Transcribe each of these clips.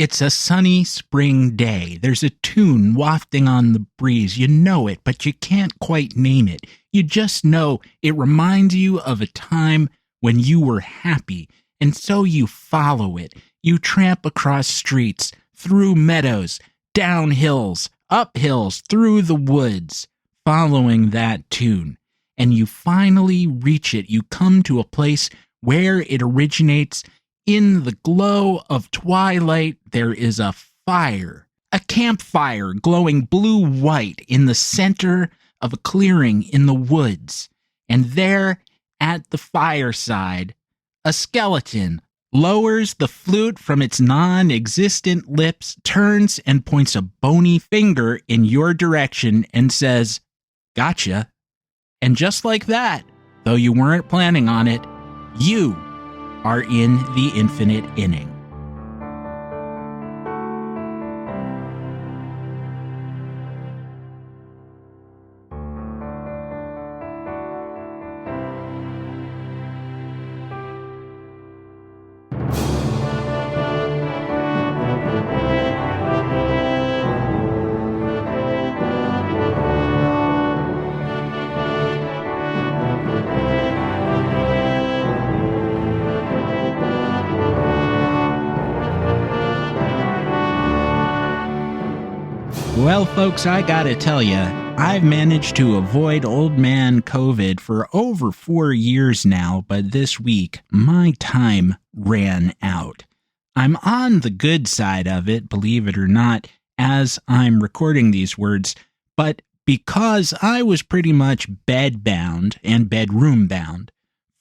It's a sunny spring day. There's a tune wafting on the breeze. You know it, but you can't quite name it. You just know it reminds you of a time when you were happy, and so you follow it. You tramp across streets, through meadows, down hills, up hills, through the woods, following that tune. And you finally reach it. You come to a place where it originates. In the glow of twilight, there is a fire, a campfire glowing blue-white in the center of a clearing in the woods. And there, at the fireside, a skeleton lowers the flute from its non-existent lips, turns and points a bony finger in your direction and says, "Gotcha." And just like that, though you weren't planning on it, you are in the infinite inning. Well, folks, I gotta tell you, I've managed to avoid old man COVID for over 4 years now, but this week, my time ran out. I'm on the good side of it, believe it or not, as I'm recording these words, but because I was pretty much bed-bound and bedroom-bound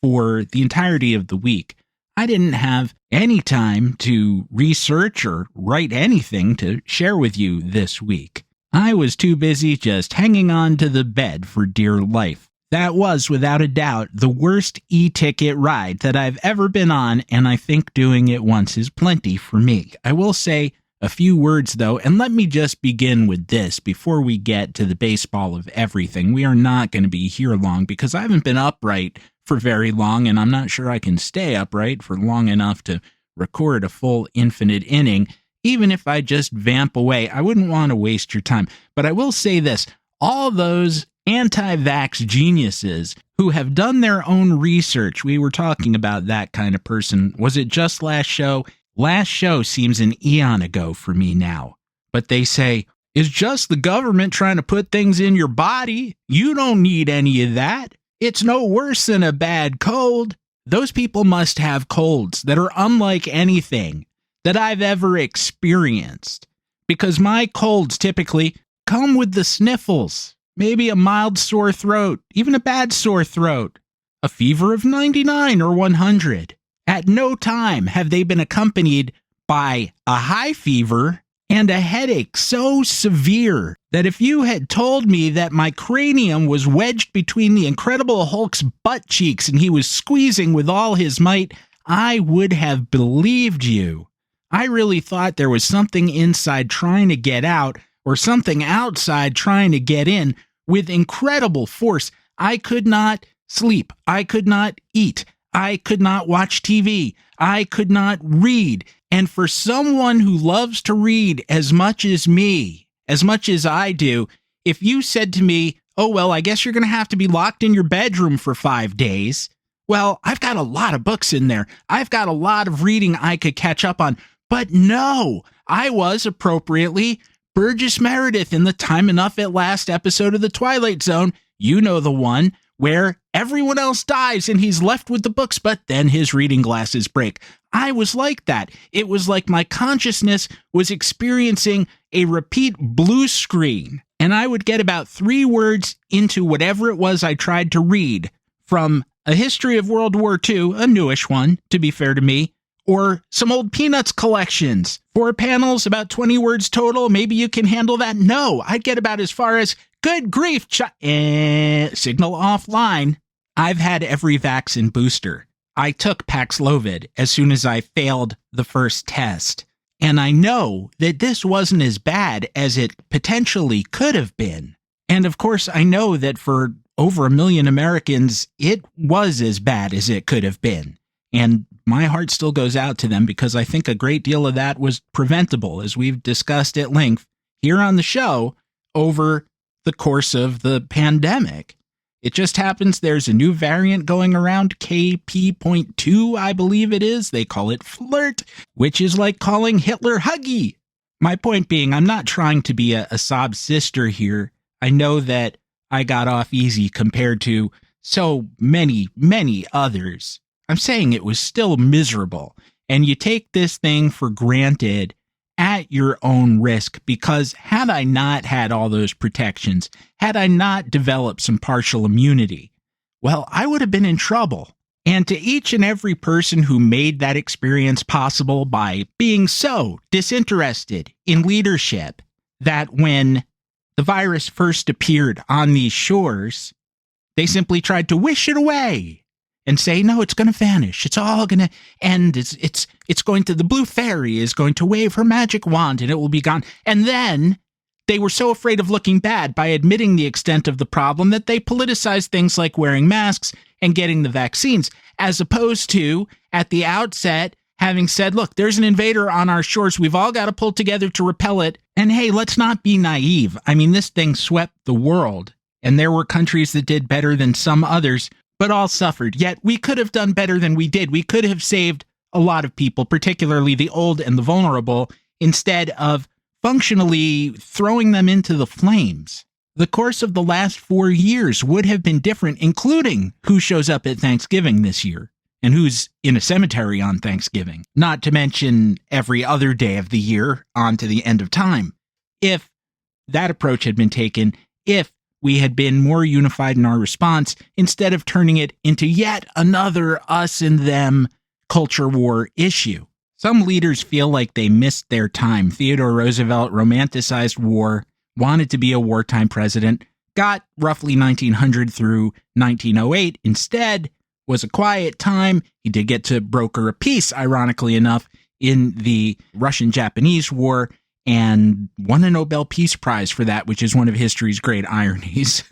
for the entirety of the week, I didn't have any time to research or write anything to share with you this week. I was too busy just hanging on to the bed for dear life. That was, without a doubt, the worst e-ticket ride that I've ever been on, and I think doing it once is plenty for me. I will say a few words, though, and let me just begin with this before we get to the baseball of everything. We are not going to be here long because I haven't been upright for very long, and I'm not sure I can stay upright for long enough to record a full infinite inning. Even if I just vamp away, I wouldn't want to waste your time. But I will say this, all those anti-vax geniuses who have done their own research, we were talking about that kind of person. Was it just last show? Last show seems an eon ago for me now. But they say, it's just the government trying to put things in your body. You don't need any of that. It's no worse than a bad cold. Those people must have colds that are unlike anything that I've ever experienced, because my colds typically come with the sniffles, maybe a mild sore throat, even a bad sore throat, a fever of 99 or 100. At no time have they been accompanied by a high fever and a headache so severe that if you had told me that my cranium was wedged between the Incredible Hulk's butt cheeks and he was squeezing with all his might, I would have believed you. I really thought there was something inside trying to get out or something outside trying to get in with incredible force. I could not sleep. I could not eat. I could not watch TV. I could not read. And for someone who loves to read as much as me, as much as I do, if you said to me, oh, well, I guess you're going to have to be locked in your bedroom for 5 days. Well, I've got a lot of books in there. I've got a lot of reading I could catch up on. But no, I was appropriately Burgess Meredith in the Time Enough at Last episode of The Twilight Zone. You know the one where everyone else dies and he's left with the books, but then his reading glasses break. I was like that. It was like my consciousness was experiencing a repeat blue screen, and I would get about 3 words into whatever it was I tried to read, from a history of World War II, a newish one, to be fair to me, or some old Peanuts collections. 4 panels, about 20 words total. Maybe you can handle that. No, I'd get about as far as, good grief, signal offline. I've had every vaccine booster. I took Paxlovid as soon as I failed the first test. And I know that this wasn't as bad as it potentially could have been. And of course, I know that for over 1 million Americans, it was as bad as it could have been. And my heart still goes out to them because I think a great deal of that was preventable, as we've discussed at length here on the show over the course of the pandemic. It just happens there's a new variant going around, KP.2, I believe it is. They call it flirt, which is like calling Hitler huggy. My point being, I'm not trying to be a sob sister here. I know that I got off easy compared to so many, many others. I'm saying it was still miserable. And you take this thing for granted at your own risk, because had I not had all those protections, had I not developed some partial immunity, well, I would have been in trouble. And to each and every person who made that experience possible by being so disinterested in leadership that when the virus first appeared on these shores, they simply tried to wish it away and say, no, it's going to vanish. It's all going to end. It's going to, the blue fairy is going to wave her magic wand and it will be gone. And then they were so afraid of looking bad by admitting the extent of the problem that they politicized things like wearing masks and getting the vaccines, as opposed to, at the outset, having said, look, there's an invader on our shores. We've all got to pull together to repel it. And hey, let's not be naive. I mean, this thing swept the world, and there were countries that did better than some others, but all suffered. Yet we could have done better than we did. We could have saved a lot of people, particularly the old and the vulnerable, instead of functionally throwing them into the flames. The course of the last 4 years would have been different, including who shows up at Thanksgiving this year and who's in a cemetery on Thanksgiving, not to mention every other day of the year on to the end of time. If that approach had been taken, if we had been more unified in our response, instead of turning it into yet another us and them culture war issue. Some leaders feel like they missed their time. Theodore Roosevelt romanticized war, wanted to be a wartime president, got roughly 1900 through 1908. Instead, was a quiet time. He did get to broker a peace, ironically enough, in the Russian-Japanese War, and won a Nobel Peace Prize for that, which is one of history's great ironies.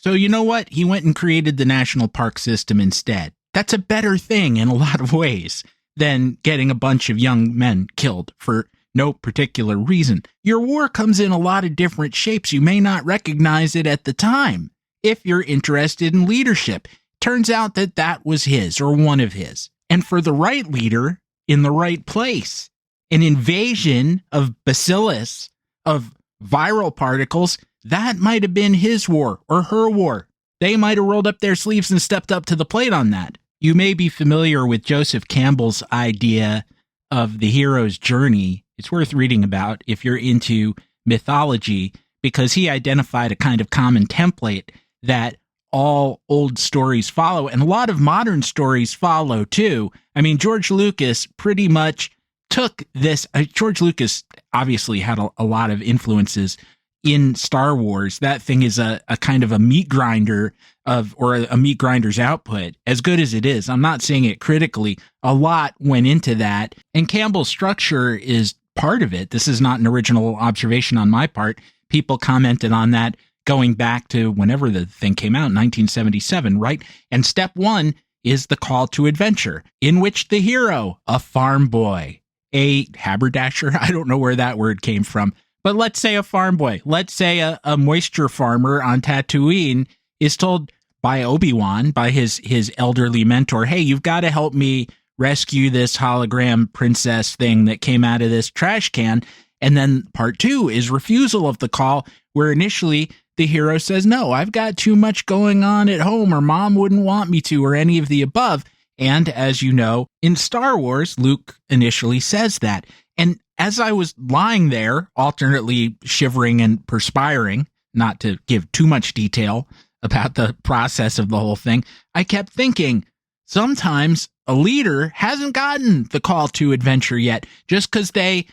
So you know what? He went and created the national park system instead. That's a better thing in a lot of ways than getting a bunch of young men killed for no particular reason. Your war comes in a lot of different shapes. You may not recognize it at the time if you're interested in leadership. Turns out that that was his, or one of his. And for the right leader in the right place, an invasion of bacillus, of viral particles, that might have been his war or her war. They might have rolled up their sleeves and stepped up to the plate on that. You may be familiar with Joseph Campbell's idea of the hero's journey. It's worth reading about if you're into mythology, because he identified a kind of common template that all old stories follow, and a lot of modern stories follow too. I mean, George Lucas pretty much took this. George Lucas obviously had a lot of influences in Star Wars. That thing is a kind of a meat grinder or a meat grinder's output. As good as it is, I'm not saying it critically, a lot went into that. And Campbell's structure is part of it. This is not an original observation on my part. People commented on that going back to whenever the thing came out, 1977, right? And step one is the call to adventure, in which the hero, a farm boy, a haberdasher, I don't know where that word came from, but let's say a farm boy, let's say a moisture farmer on Tatooine is told by Obi-Wan, by his elderly mentor, hey, you've got to help me rescue this hologram princess thing that came out of this trash can. And then part two is refusal of the call, where initially the hero says, no, I've got too much going on at home, or mom wouldn't want me to, or any of the above. And as you know, in Star Wars, Luke initially says that. And as I was lying there, alternately shivering and perspiring, not to give too much detail about the process of the whole thing, I kept thinking, sometimes a leader hasn't gotten the call to adventure yet. Just because they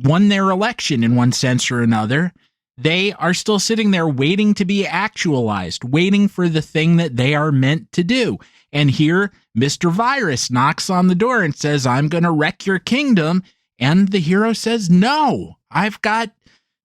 won their election in one sense or another, they are still sitting there waiting to be actualized, waiting for the thing that they are meant to do. And here, Mr. Virus knocks on the door and says, I'm going to wreck your kingdom. And the hero says, no, I've got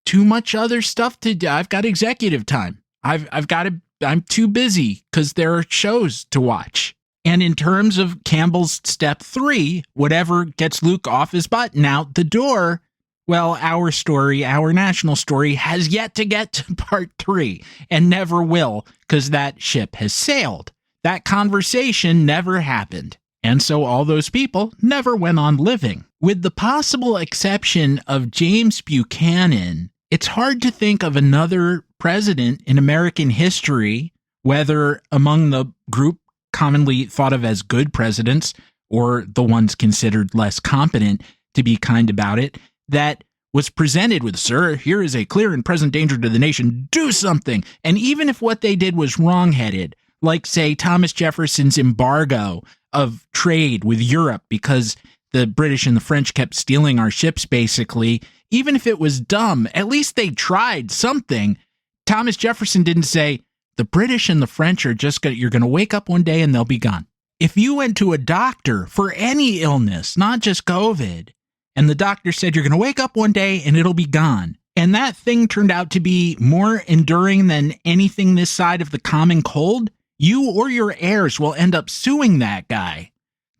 too much other stuff to do. I've got executive time. I'm too busy because there are shows to watch. And in terms of Campbell's step 3, whatever gets Luke off his butt and out the door, well, our story, our national story, has yet to get to part 3 and never will, because that ship has sailed. That conversation never happened. And so all those people never went on living. With the possible exception of James Buchanan, it's hard to think of another president in American history, whether among the group commonly thought of as good presidents or the ones considered less competent, to be kind about it, that was presented with, "Sir, here is a clear and present danger to the nation. Do something." And even if what they did was wrong-headed, like, say, Thomas Jefferson's embargo of trade with Europe because the British and the French kept stealing our ships, basically, even if it was dumb, at least they tried something. Thomas Jefferson didn't say, "The British and the French are just you're going to wake up one day and they'll be gone." If you went to a doctor for any illness, not just COVID, and the doctor said you're going to wake up one day and it'll be gone, and that thing turned out to be more enduring than anything this side of the common cold, you or your heirs will end up suing that guy.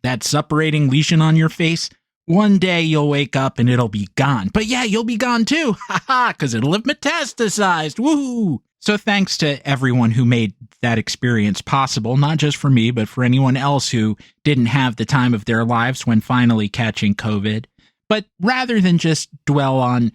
That suppurating lesion on your face, one day you'll wake up and it'll be gone. But yeah, you'll be gone too, because it'll have metastasized. Woohoo! So thanks to everyone who made that experience possible, not just for me, but for anyone else who didn't have the time of their lives when finally catching COVID. But rather than just dwell on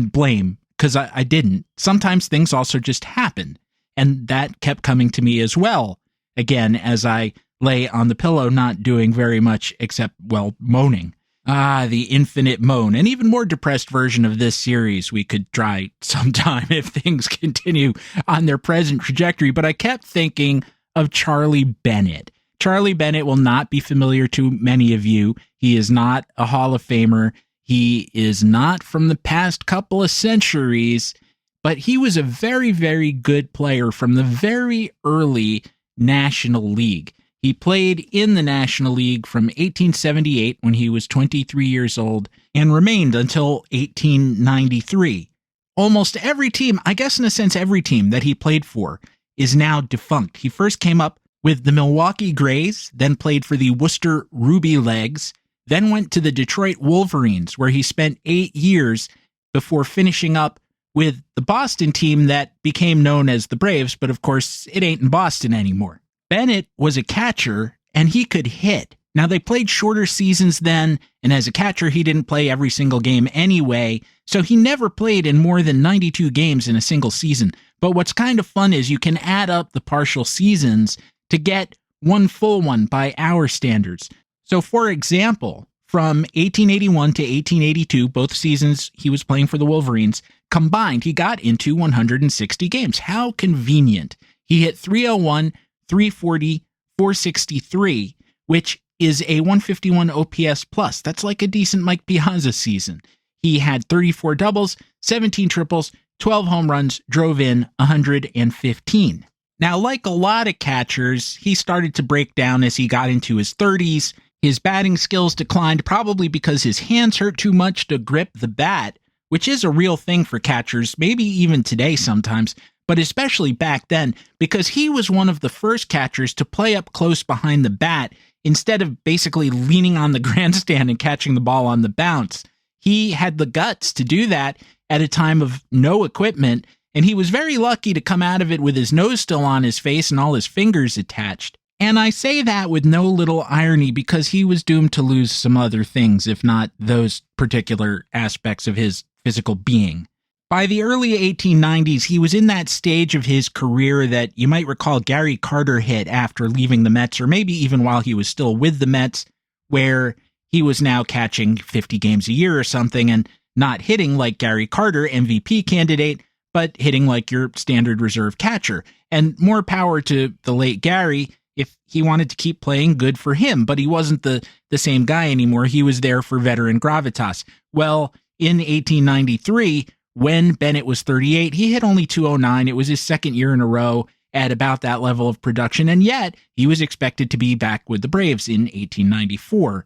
blame, because I didn't, sometimes things also just happen. And that kept coming to me as well, again, as I lay on the pillow not doing very much except, well, moaning. The infinite moan. An even more depressed version of this series we could try sometime if things continue on their present trajectory. But I kept thinking of Charlie Bennett. Charlie Bennett will not be familiar to many of you. He is not a Hall of Famer. He is not from the past couple of centuries, but he was a very, very good player from the very early National League. He played in the National League from 1878 when he was 23 years old and remained until 1893. Almost every team, I guess in a sense every team that he played for, is now defunct. He first came up with the Milwaukee Grays, then played for the Worcester Ruby Legs, then went to the Detroit Wolverines, where he spent 8 years before finishing up with the Boston team that became known as the Braves, but of course it ain't in Boston anymore. Bennett was a catcher, and he could hit. Now, they played shorter seasons then, and as a catcher, he didn't play every single game anyway, so he never played in more than 92 games in a single season. But what's kind of fun is you can add up the partial seasons to get one full one by our standards. So, for example, from 1881 to 1882, both seasons he was playing for the Wolverines, combined, he got into 160 games. How convenient. He hit .301, .340, .463, which is a 151 OPS plus. That's like a decent Mike Piazza season. He had 34 doubles, 17 triples, 12 home runs, drove in 115. Now, like a lot of catchers, he started to break down as he got into his 30s. His batting skills declined, probably because his hands hurt too much to grip the bat, which is a real thing for catchers, maybe even today sometimes, but especially back then, because he was one of the first catchers to play up close behind the bat instead of basically leaning on the grandstand and catching the ball on the bounce. He had the guts to do that at a time of no equipment, and he was very lucky to come out of it with his nose still on his face and all his fingers attached. And I say that with no little irony because he was doomed to lose some other things, if not those particular aspects of his physical being. By the early 1890s, he was in that stage of his career that you might recall Gary Carter hit after leaving the Mets, or maybe even while he was still with the Mets, where he was now catching 50 games a year or something and not hitting like Gary Carter, MVP candidate, but hitting like your standard reserve catcher. And more power to the late Gary. If he wanted to keep playing, good for him, but he wasn't the same guy anymore. He was there for veteran gravitas. Well, in 1893, when Bennett was 38, he hit only .209. It was his second year in a row at about that level of production, and yet he was expected to be back with the Braves in 1894.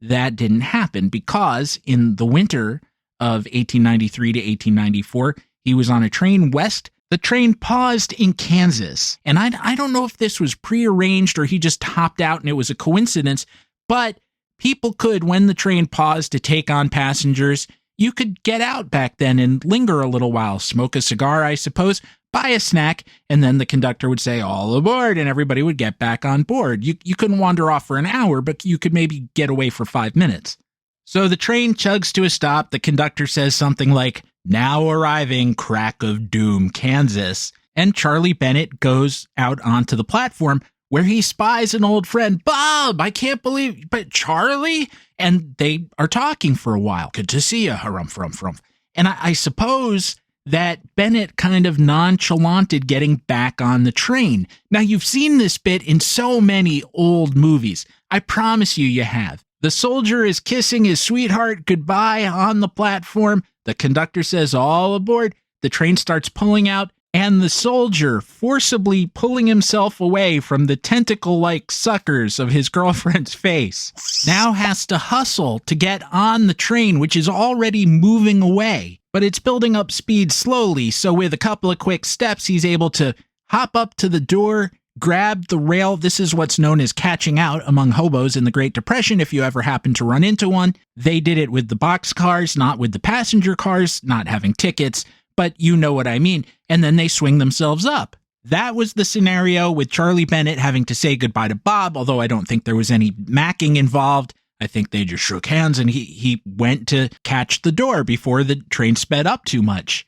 That didn't happen because in the winter of 1893 to 1894, he was on a train west The train paused in Kansas, and I don't know if this was prearranged or he just hopped out and it was a coincidence, but people could, when the train paused to take on passengers, you could get out back then and linger a little while, smoke a cigar, I suppose, buy a snack, and then the conductor would say, all aboard, and everybody would get back on board. You couldn't wander off for an hour, but you could maybe get away for 5 minutes. So the train chugs to a stop. The conductor says something like, now arriving Crack of Doom, Kansas. And Charlie Bennett goes out onto the platform where he spies an old friend. Bob, I can't believe, but Charlie? And they are talking for a while. Good to see you, harumph. And I suppose that Bennett kind of nonchalanted getting back on the train. Now, you've seen this bit in so many old movies. I promise you have. The soldier is kissing his sweetheart goodbye on the platform. The conductor says, all aboard. The train starts pulling out, and the soldier, forcibly pulling himself away from the tentacle-like suckers of his girlfriend's face, now has to hustle to get on the train, which is already moving away. But it's building up speed slowly, so with a couple of quick steps, he's able to hop up to the door, grab the rail. This is what's known as catching out among hobos in the Great Depression, if you ever happen to run into one. They did it with the boxcars, not with the passenger cars, not having tickets, but you know what I mean. And then they swing themselves up. That was the scenario with Charlie Bennett having to say goodbye to Bob, although I don't think there was any macking involved. I think they just shook hands and he went to catch the door before the train sped up too much.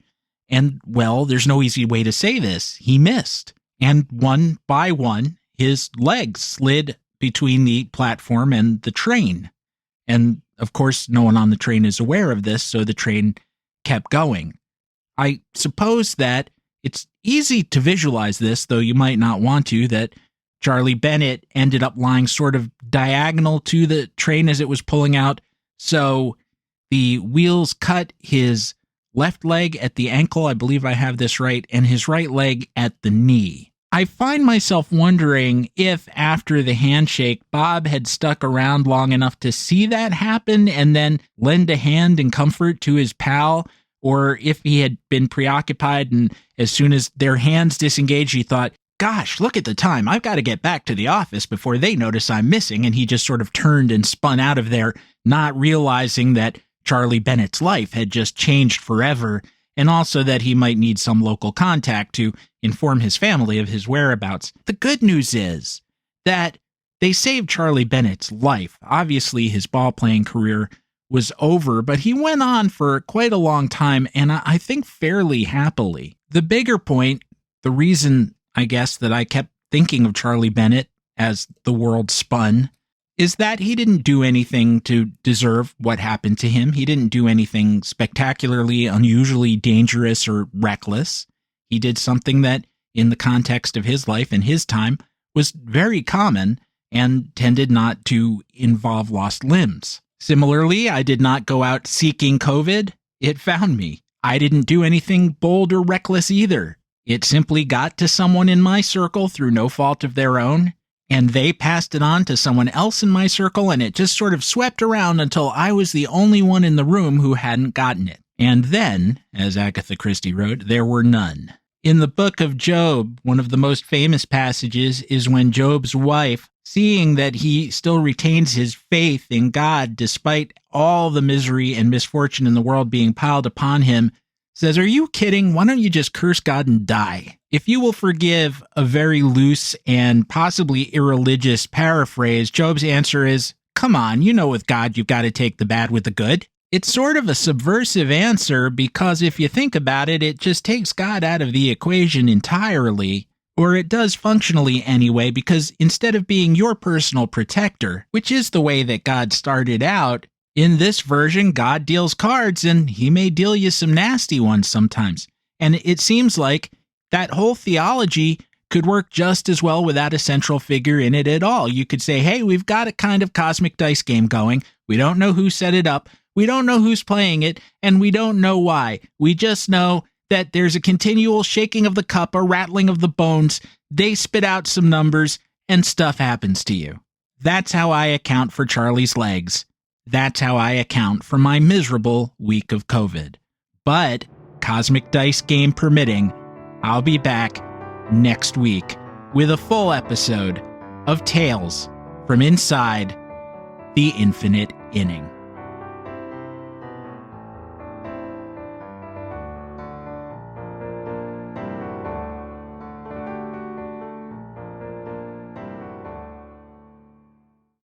And, well, there's no easy way to say this. He missed. And one by one, his legs slid between the platform and the train. And, of course, no one on the train is aware of this, so the train kept going. I suppose that it's easy to visualize this, though you might not want to, that Charlie Bennett ended up lying sort of diagonal to the train as it was pulling out. So the wheels cut his left leg at the ankle, I believe I have this right, and his right leg at the knee. I find myself wondering if after the handshake, Bob had stuck around long enough to see that happen and then lend a hand and comfort to his pal, or if he had been preoccupied and as soon as their hands disengaged, he thought, gosh, look at the time. I've got to get back to the office before they notice I'm missing. And he just sort of turned and spun out of there, not realizing that Charlie Bennett's life had just changed forever, and also that he might need some local contact to inform his family of his whereabouts. The good news is that they saved Charlie Bennett's life. Obviously, his ball-playing career was over, but he went on for quite a long time, and I think fairly happily. The bigger point, the reason I guess that I kept thinking of Charlie Bennett as the world spun, is that he didn't do anything to deserve what happened to him. He didn't do anything spectacularly, unusually dangerous or reckless. He did something that, in the context of his life and his time, was very common and tended not to involve lost limbs. Similarly, I did not go out seeking COVID. It found me. I didn't do anything bold or reckless either. It simply got to someone in my circle through no fault of their own, and they passed it on to someone else in my circle, and it just sort of swept around until I was the only one in the room who hadn't gotten it. And then, as Agatha Christie wrote, there were none. In the book of Job, one of the most famous passages is when Job's wife, seeing that he still retains his faith in God despite all the misery and misfortune in the world being piled upon him, says, "Are you kidding? Why don't you just curse God and die?" If you will forgive a very loose and possibly irreligious paraphrase, Job's answer is, come on, you know with God you've got to take the bad with the good. It's sort of a subversive answer because if you think about it, it just takes God out of the equation entirely, or it does functionally anyway, because instead of being your personal protector, which is the way that God started out, in this version, God deals cards, and he may deal you some nasty ones sometimes. And it seems like that whole theology could work just as well without a central figure in it at all. You could say, hey, we've got a kind of cosmic dice game going. We don't know who set it up. We don't know who's playing it, and we don't know why. We just know that there's a continual shaking of the cup, a rattling of the bones. They spit out some numbers, and stuff happens to you. That's how I account for Charlie's legs. That's how I account for my miserable week of COVID. But, cosmic dice game permitting, I'll be back next week with a full episode of Tales from Inside the Infinite Inning.